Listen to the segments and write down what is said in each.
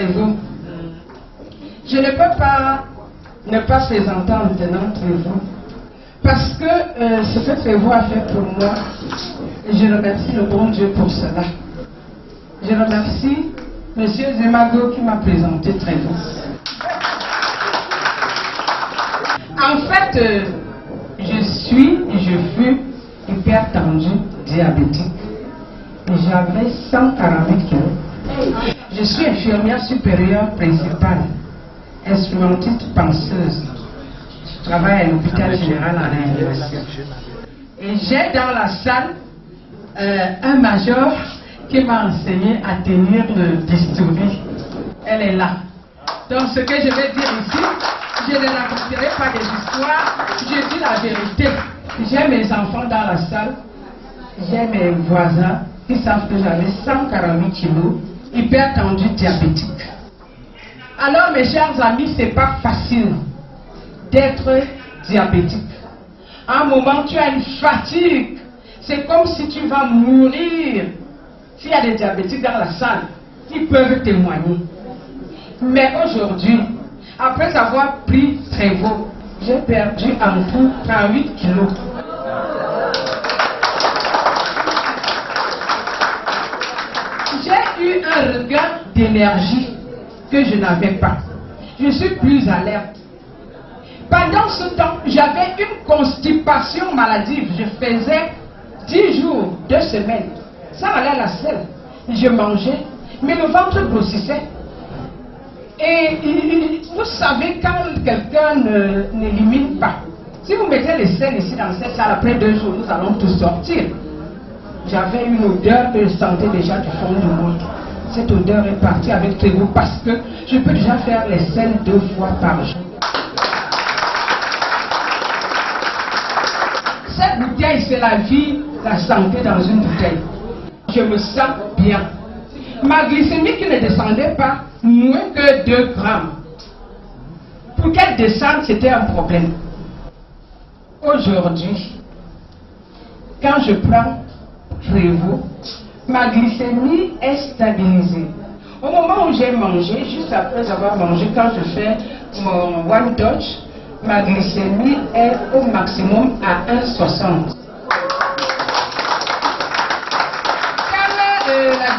Trévoux. Je ne peux pas ne pas présenter en tenant Trévoux. Parce que ce que Trévoux a fait pour moi, je remercie le bon Dieu pour cela. Je remercie M. Zemago qui m'a présenté Trévoux. En fait, je fus hypertendu, diabétique. J'avais 148 kg. Je suis infirmière supérieure principale, instrumentiste penseuse. Je travaille à l'hôpital général en réanimation. Et j'ai dans la salle un major qui m'a enseigné à tenir le bistouri. Elle est là. Donc ce que je vais dire ici, je ne raconterai pas des histoires, je dis la vérité. J'ai mes enfants dans la salle, j'ai mes voisins qui savent que j'avais 148 kilos, hypertendu, diabétique. Alors mes chers amis, c'est pas facile d'être diabétique. À un moment, tu as une fatigue. C'est comme si tu vas mourir. S'il y a des diabétiques dans la salle, ils peuvent témoigner. Mais aujourd'hui, après avoir pris Trévoux, j'ai perdu en tout 38 kilos. J'ai eu un regain d'énergie que je n'avais pas. Je suis plus alerte. Pendant ce temps, j'avais une constipation maladive. Je faisais 10 jours, 2 semaines. Ça allait à la selle. Je mangeais, mais le ventre grossissait. Et vous savez, quand quelqu'un n'élimine pas, si vous mettez les selles ici dans cette salle, après 2 jours, nous allons tous sortir. J'avais une odeur que je sentais déjà du fond du monde. Cette odeur est partie avec Trévoux parce que je peux déjà faire les selles 2 fois par jour. Cette bouteille, c'est la vie, la santé dans une bouteille. Je me sens bien. Ma glycémie qui ne descendait pas moins que 2 grammes. Pour qu'elle descende, c'était un problème. Aujourd'hui, quand je prends Trévoux, ma glycémie est stabilisée. Au moment où j'ai mangé, juste après avoir mangé, quand je fais mon One Touch, ma glycémie est au maximum à 1,60.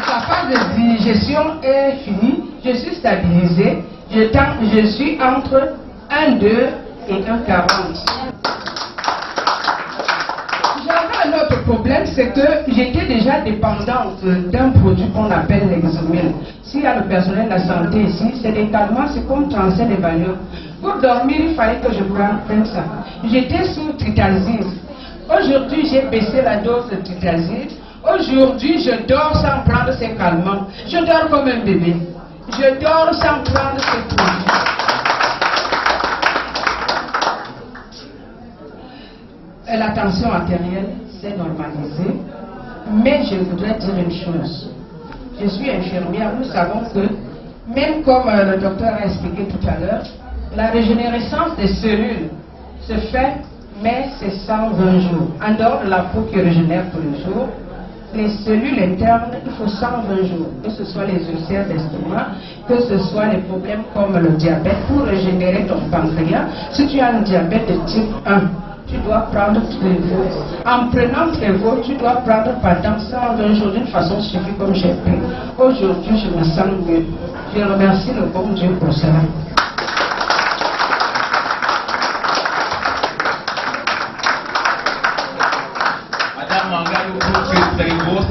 La phase de digestion est finie, je suis stabilisée, je suis entre 1,2 et 1,40. J'avais un autre problème, c'est que j'étais déjà dépendante d'un produit qu'on appelle l'Exomil. S'il y a le personnel de la santé ici, c'est des calmants, c'est comme transfert des valeurs. Pour dormir, il fallait que je prenne ça. J'étais sous tritazine. Aujourd'hui, j'ai baissé la dose de tritazine. Aujourd'hui, je dors sans prendre ces calmants. Je dors comme un bébé. Je dors sans prendre ces produits. La tension artérielle s'est normalisée. Mais je voudrais dire une chose. Je suis infirmière. Nous savons que, même comme le docteur a expliqué tout à l'heure, la régénérescence des cellules se fait, mais c'est 120 jours. En dehors de la peau qui régénère tous les jours, les cellules internes, il faut 120 jours. Que ce soit les ulcères d'estomac, que ce soit les problèmes comme le diabète. Pour régénérer ton pancréas, si tu as un diabète de type 1, tu dois prendre Trévoux. En prenant Trévoux, tu dois prendre pendant 120 jours d'une façon suffisante comme j'ai pris. Aujourd'hui, je me sens mieux. Je remercie le bon Dieu pour cela.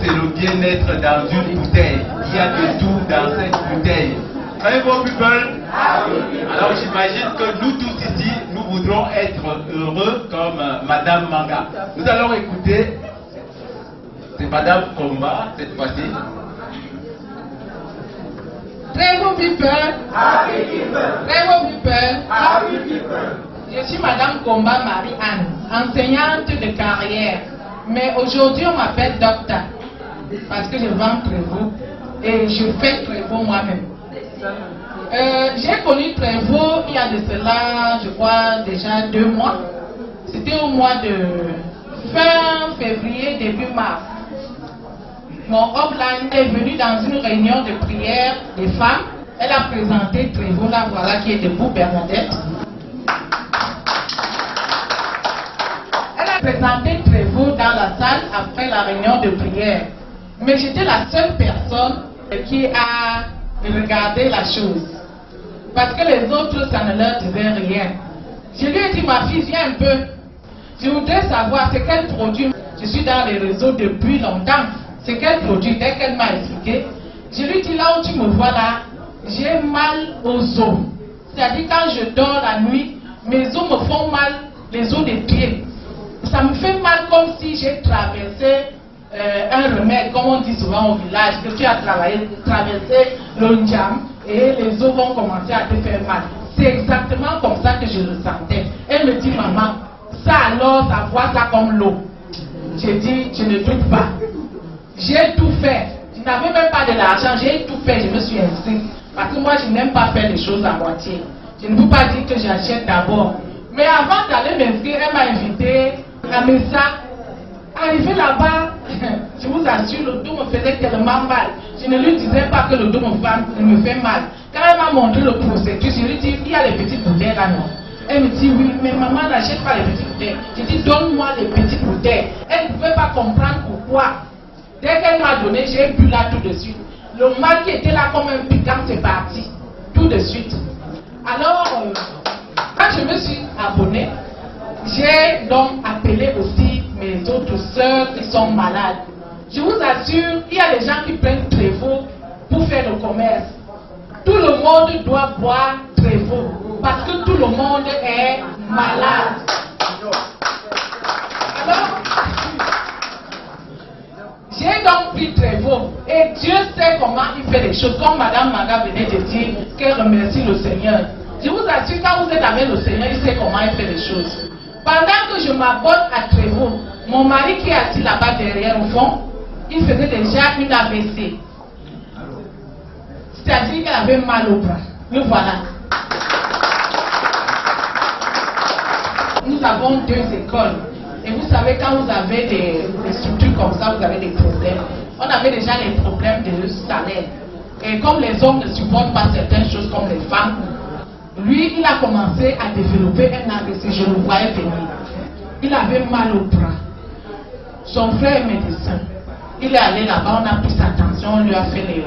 C'est le bien-être dans une bouteille. Il y a de tout dans cette bouteille. Savez vos people? Alors j'imagine que nous tous ici, nous voudrons être heureux comme Madame Manga. Nous allons écouter, c'est Madame Komba cette fois-ci. Trévoux people. Trévoux people. Je suis Madame Komba Marie-Anne, enseignante de carrière. Mais aujourd'hui, on m'appelle docteur parce que je vends Trévoux et je fais Trévoux moi-même. J'ai connu Trévoux il y a de cela, je crois, déjà 2 mois. C'était au mois de fin février, début mars. Mon upline est venu dans une réunion de prière des femmes Elle a présenté Trévo, là voilà qui est debout, Bernadette. Elle a présenté Trévo dans la salle après la réunion de prière. Mais j'étais la seule personne qui a regardé la chose. Parce que les autres, ça ne leur disait rien. Je lui ai dit, ma fille, viens un peu. Je voudrais savoir c'est quel produit. Je suis dans les réseaux depuis longtemps. C'est quel produit? Dès qu'elle m'a expliqué, je lui ai dit, là où tu me vois là, j'ai mal aux os. C'est-à-dire quand je dors la nuit, mes os me font mal, les os des pieds. Ça me fait mal comme si j'ai traversé un remède, comme on dit souvent au village, que tu as traversé le Ndjam et les os vont commencer à te faire mal. C'est exactement comme ça que je le sentais. Elle me dit, maman, ça alors, ça voit ça comme l'eau. J'ai dit, je ne doute pas. J'ai tout fait. Je n'avais même pas de l'argent, j'ai tout fait, je me suis inscrite. Parce que moi, je n'aime pas faire les choses à moitié. Je ne peux pas dire que j'achète d'abord. Mais avant d'aller m'inscrire, elle m'a invité à Messa. Arrivé là-bas, je vous assure, le dos me faisait tellement mal. Je ne lui disais pas que le dos me fait mal. Quand elle m'a montré le processus, je lui ai dit, il y a les petites bouteilles là, non? Elle me dit, oui, mais maman n'achète pas les petites bouteilles. J'ai dit, donne-moi les petites bouteilles. Elle ne pouvait pas comprendre pourquoi. Dès qu'elle m'a donné, j'ai bu là tout de suite. Le mal qui était là comme un piquant, c'est parti. Tout de suite. Alors, quand je me suis abonnée, j'ai donc appelé aussi mes autres sœurs qui sont malades. Je vous assure, il y a des gens qui prennent Trévo pour faire le commerce. Tout le monde doit boire Trévo parce que tout le monde est malade. Alors, j'ai donc pris Trévo et Dieu sait comment il fait les choses. Comme Madame Maga venait de dire qu'elle remercie le Seigneur. Je vous assure, quand vous êtes avec le Seigneur, il sait comment il fait les choses. Pendant que je m'abonne à Trévo, mon mari qui est assis là-bas derrière au fond, il faisait déjà une AVC. C'est-à-dire qu'il avait mal au bras. Le voilà. Nous avons 2 écoles. Et vous savez, quand vous avez des structures comme ça, vous avez des problèmes. On avait déjà les problèmes de salaire. Et comme les hommes ne supportent pas certaines choses comme les femmes, lui, il a commencé à développer un AVC. Je le voyais venir. Il avait mal au bras. Son frère est médecin. Il est allé là-bas, on a pris sa tension, on lui a fait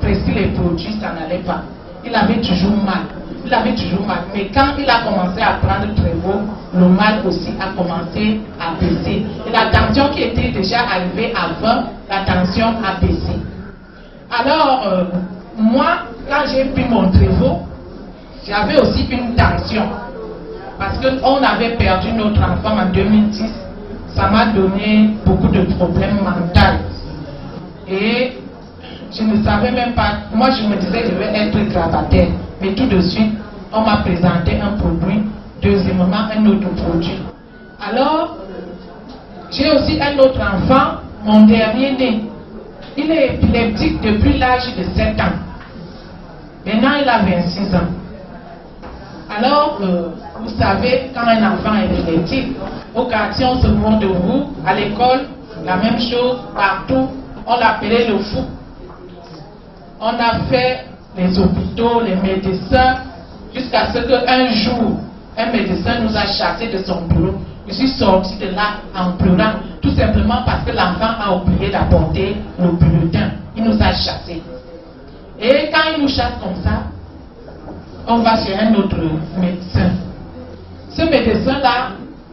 prescrit les produits, ça n'allait pas. Il avait toujours mal. Il avait toujours mal. Mais quand il a commencé à prendre Trévo, le mal aussi a commencé à baisser. Et la tension qui était déjà arrivée à 20, la tension a baissé. Alors, moi, quand j'ai pris mon Trévo, j'avais aussi une tension. Parce qu'on avait perdu notre enfant en 2010. Ça m'a donné beaucoup de problèmes mentaux. Et je ne savais même pas. Moi, je me disais que je vais être gravataire. Mais tout de suite, on m'a présenté un produit. Deuxièmement, un autre produit. Alors, j'ai aussi un autre enfant, mon dernier né. Il est épileptique depuis l'âge de 7 ans. Maintenant, il a 26 ans. Alors, vous savez, quand un enfant est épileptique, au quartier, on se moque de vous, à l'école, la même chose, partout, on l'appelait le fou. On a fait les hôpitaux, les médecins, jusqu'à ce qu'un jour, un médecin nous a chassés de son bureau. Je suis sorti de là en pleurant, tout simplement parce que l'enfant a oublié d'apporter le bulletin. Il nous a chassés. Et quand il nous chasse comme ça, on va chez un autre médecin. Ce médecin-là,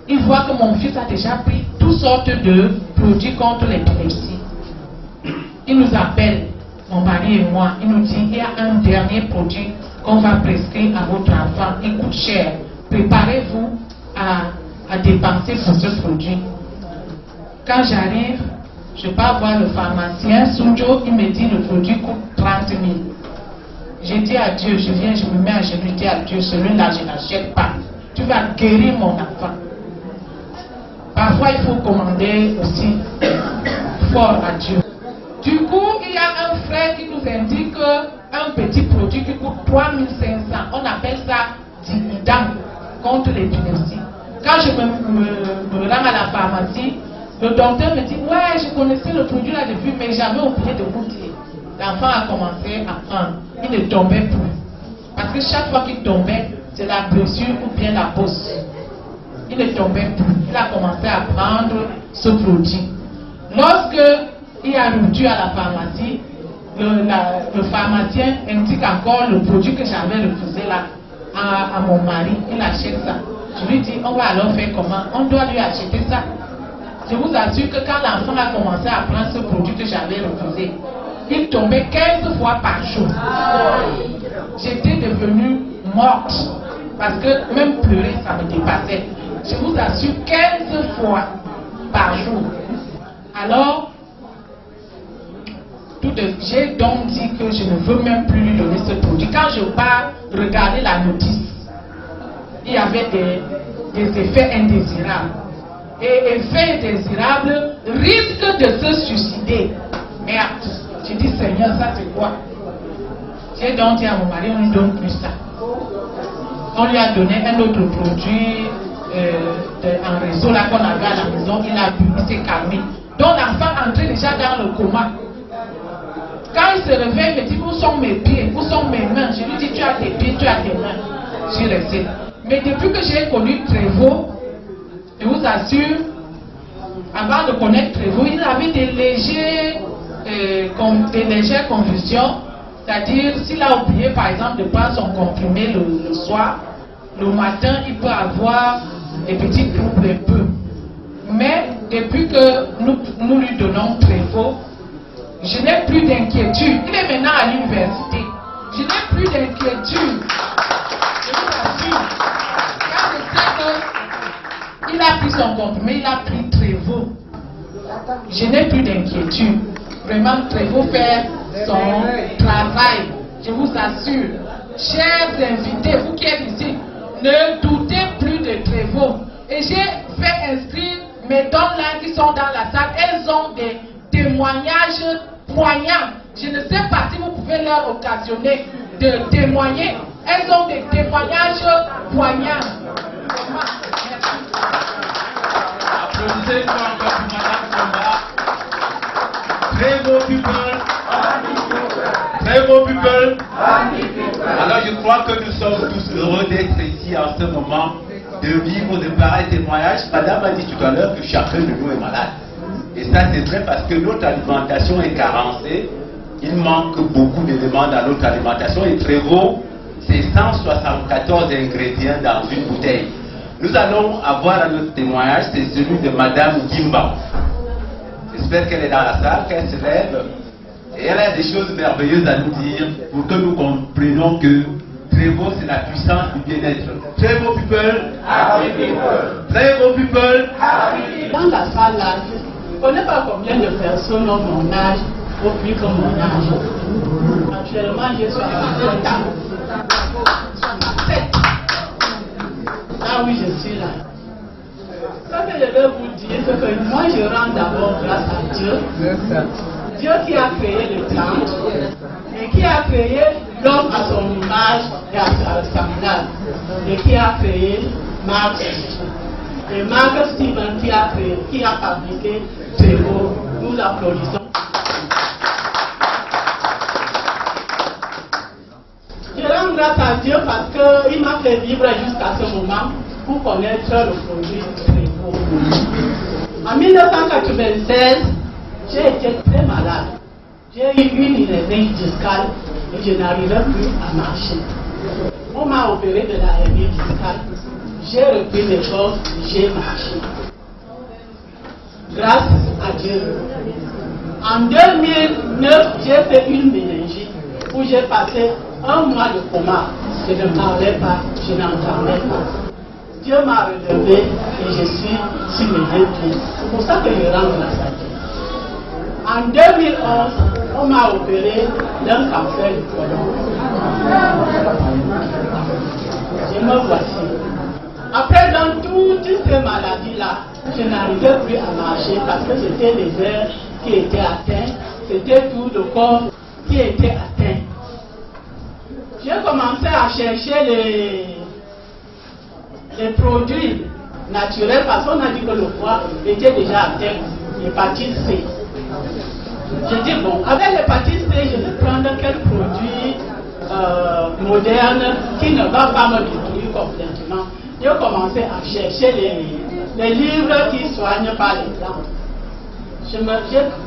il voit que mon fils a déjà pris toutes sortes de produits contre l'épilepsie. Il nous appelle, mon mari et moi, il nous dit, il y a un dernier produit qu'on va prescrire à votre enfant, il coûte cher. Préparez-vous à dépenser pour ce produit. Quand j'arrive, je pars voir le pharmacien, Sunjo, il me dit le produit coûte 30 000. J'ai dit à Dieu, je viens, je me mets à genoux, je dis à Dieu, celui-là, je n'achète pas. Tu vas guérir mon enfant. Parfois, il faut commander aussi fort à Dieu. Du coup, il y a un frère qui nous indique un petit produit qui coûte 3500. On appelle ça Dimidam contre l'épilepsie. Quand je me rends à la pharmacie, le docteur me dit, ouais, je connaissais le produit là depuis, mais j'avais oublié de vous dire. l'enfant a commencé à prendre. Il ne tombait plus. Parce que chaque fois qu'il tombait, c'est la blessure ou bien la bosse. Il ne tombait plus. Il a commencé à prendre ce produit. Lorsque il a retourné à la pharmacie, le pharmacien indique encore le produit que j'avais refusé là à mon mari. Il achète ça. Je lui dis, on va alors faire comment? On doit lui acheter ça. Je vous assure que quand l'enfant a commencé à prendre ce produit que j'avais refusé, il tombait 15 fois par jour. J'étais devenue morte parce que même pleurer, ça me dépassait. Je vous assure, 15 fois par jour. Alors, j'ai donc dit que je ne veux même plus lui donner ce produit. Quand je pars regarder la notice, il y avait des effets indésirables. Et effets indésirables risquent de se suicider. Merde. J'ai dit, Seigneur, ça c'est quoi? J'ai donc dit à mon mari, on ne lui donne plus ça. On lui a donné un autre produit en réseau là qu'on avait à la maison. Il a bu, il s'est calmé. Donc l'enfant entrait déjà dans le coma. Quand il se réveille, il me dit, où sont mes pieds? Où sont mes mains? Je lui dis, tu as tes pieds, tu as tes mains. Je suis resté. Mais depuis que j'ai connu Trévoux, je vous assure, avant de connaître Trévoux, il avait des légères convulsions. C'est-à-dire, s'il a oublié par exemple de prendre son comprimé le soir, le matin, il peut avoir des petits troubles un peu. Mais depuis que nous lui donnons Trévoux, je n'ai plus d'inquiétude. Il est maintenant à l'université. Je n'ai plus d'inquiétude. Je vous assure. Quand je sais qu'il a pris son comprimé, il a pris Trévoux. Je n'ai plus d'inquiétude. Vraiment, Trévoux fait son travail. Je vous assure. Chers invités, vous qui êtes ici, ne doutez plus de Trévoux. Et j'ai fait inscrire mes dames là qui sont dans la salle. Elles ont des témoignages poignants. Je ne sais pas si vous pouvez leur occasionner de témoigner. Elles ont des témoignages poignants. Applaudissez encore pour Madame Comba. Très beau people. Très beau people. Alors je crois que nous sommes tous heureux d'être ici en ce moment, de vivre de pareils témoignages. Madame a dit tout à l'heure que chacun de nous est malade. Et ça c'est vrai parce que notre alimentation est carencée. Il manque beaucoup d'éléments dans notre alimentation. Et Trévoux, c'est 174 ingrédients dans une bouteille. Nous allons avoir un autre témoignage, c'est celui de Madame Gimba. J'espère qu'elle est dans la salle, qu'elle se lève. Et elle a des choses merveilleuses à nous dire pour que nous comprenions que Trévoux, c'est la puissance du bien-être. Trévoux people. Trévoux people. Dans la salle là, je ne connais pas combien de personnes ont mon âge ou plus que mon âge. Actuellement, j'ai 67 ans. 67. Ah oui, je suis là. Ce que je veux vous dire, c'est que moi, je rends d'abord grâce à Dieu. Dieu qui a créé le temps et qui a créé l'homme à son image et à sa semblable et qui a créé Mark et Mark Steven qui a fabriqué Trévoux. Nous applaudissons. Je rends grâce à Dieu parce qu'il m'a fait vivre jusqu'à ce moment pour connaître le produit Trévoux. En 1996, j'ai été très malade. J'ai eu une hémorragie discale et je n'arrivais plus à marcher. On m'a opéré de la hernie discale. J'ai repris mes choses, j'ai marché. Grâce à Dieu. En 2009, j'ai fait une méningite où j'ai passé un mois de coma. Je ne parlais pas, je n'entendais pas. Dieu m'a relevé et je suis sur mes deux pieds. C'est pour ça que je rends grâce à Dieu. En 2011, on m'a opéré d'un cancer du côlon. Je me voici. Après, dans toutes ces maladies-là, je n'arrivais plus à marcher parce que c'était les airs qui étaient atteints, c'était tout le corps qui était atteint. J'ai commencé à chercher les produits naturels parce qu'on a dit que le foie était déjà atteint, l'hépatite C. Je dis bon, avec l'hépatite C, je vais prendre quel produit moderne qui ne va pas me détruire complètement. J'ai commencé à chercher les livres qui soignent par les plantes. J'ai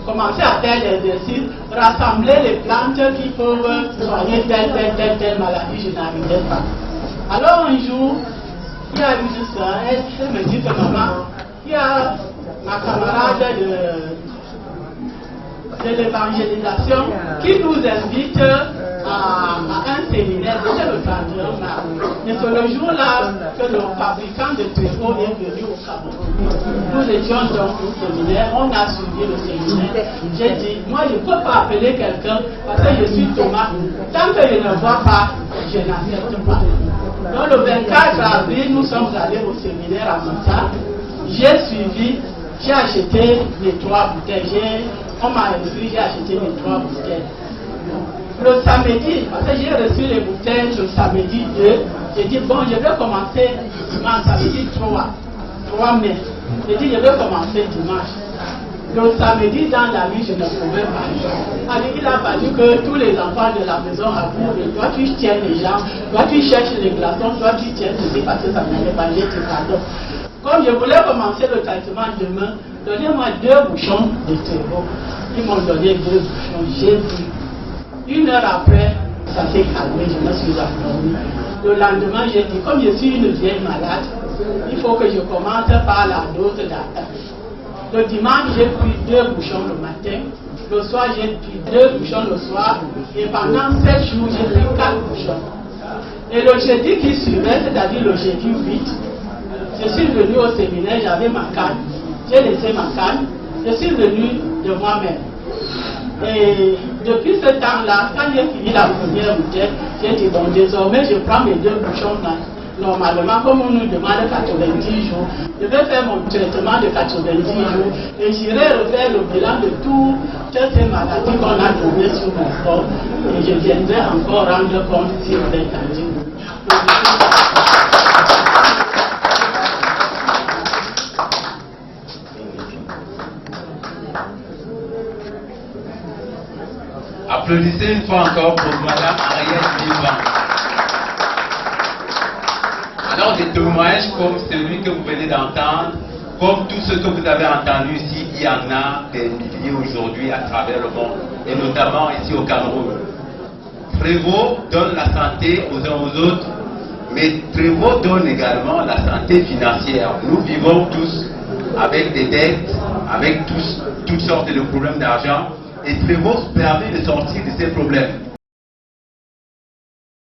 commencé à faire des exercices, rassembler les plantes qui peuvent soigner telle maladie, je n'arrivais pas. Alors un jour, il y a une soeur, elle me dit que maman, il y a ma camarade de l'évangélisation qui nous invite à un séminaire. C'était le 31 mars. Et c'est le jour-là que le fabricant de Trévo est venu au Cameroun. Nous étions donc au séminaire, on a suivi le séminaire. J'ai dit, moi je ne peux pas appeler quelqu'un parce que je suis Thomas. Tant que je ne vois pas, je n'accepte pas. Donc le 24 avril, nous sommes allés au séminaire à Manta. J'ai suivi, j'ai acheté les 3 bouteilles. On m'a inscrit, j'ai acheté les 3 bouteilles. Le samedi, parce que j'ai reçu les bouteilles le samedi 2, j'ai dit bon, je vais commencer dimanche, samedi 3 mai. J'ai dit je vais commencer dimanche. Le samedi dans la nuit, je ne pouvais pas. Alors, il a fallu que tous les enfants de la maison accourent. Toi tu tiens les gens, toi tu cherches les glaçons, toi tu tiens ceci parce que ça n'allait pas, j'ai tes cadeaux. Comme je voulais commencer le traitement demain, donnez-moi 2 bouchons de Trévo. Ils m'ont donné 2 bouchons, j'ai bu. 1 heure après, ça s'est calmé, je me suis endormi. Le lendemain, j'ai dit, comme je suis une vieille malade, il faut que je commence par la dose d'attaque. Le dimanche, j'ai pris 2 bouchons le matin. Le soir, j'ai pris 2 bouchons le soir. Et pendant 7 jours, j'ai pris 4 bouchons. Et le jeudi qui suivait, c'est-à-dire le jeudi 8, je suis venu au séminaire, j'avais ma canne. J'ai laissé ma canne. Je suis venu de moi-même. Et depuis ce temps-là, quand j'ai fini la première bouteille, j'ai dit bon, désormais je prends mes 2 bouchons là. Normalement, comme on nous demande 90 jours, je vais faire mon traitement de 90 jours et j'irai refaire le bilan de toutes ces maladies qu'on a trouvées sur mon corps et je viendrai encore rendre compte si vous êtes tendu. Applaudissez une fois encore pour Madame Ariette Vivant. Alors des témoignages comme celui que vous venez d'entendre, comme tout ce que vous avez entendu ici, il y en a des milliers aujourd'hui à travers le monde, et notamment ici au Cameroun. Trévo donne la santé aux uns aux autres, mais Trévo donne également la santé financière. Nous vivons tous avec des dettes, avec toutes sortes de problèmes d'argent. Et Trévo permet de sortir de ces problèmes.